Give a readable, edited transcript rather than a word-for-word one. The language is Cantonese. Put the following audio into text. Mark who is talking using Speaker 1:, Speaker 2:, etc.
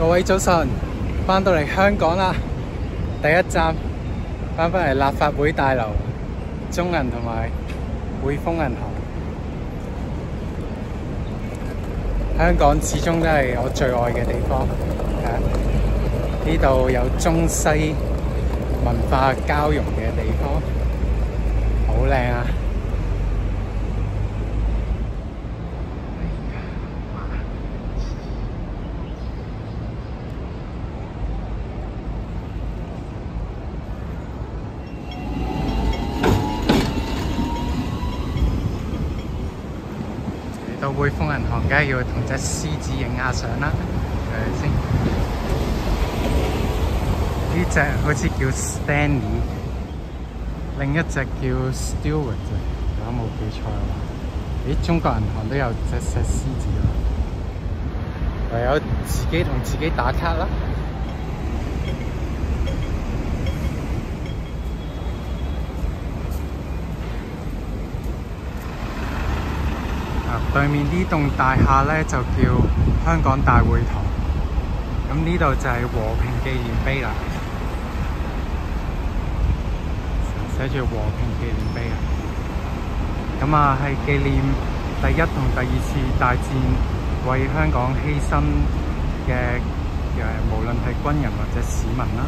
Speaker 1: 各位早晨，翻到嚟香港啦，第一站翻返嚟立法會大樓、中銀同埋匯豐銀行。香港始終都係我最愛嘅地方，呢度有中西文化交融嘅地方，好靚啊！到匯豐銀行，梗係要同隻獅子影下相啦，係咪先？呢隻好似叫 Stanley， 另一隻叫 Stewart， 如果冇記錯嘅話。咦，中國銀行都有隻獅子喎，唯有自己同自己打卡啦。對面呢棟大廈咧就叫香港大會堂，咁呢度就係和平紀念碑啦，寫住和平紀念碑啊。咁啊係紀念第一同第二次大戰為香港犧牲嘅無論係軍人或者市民啦。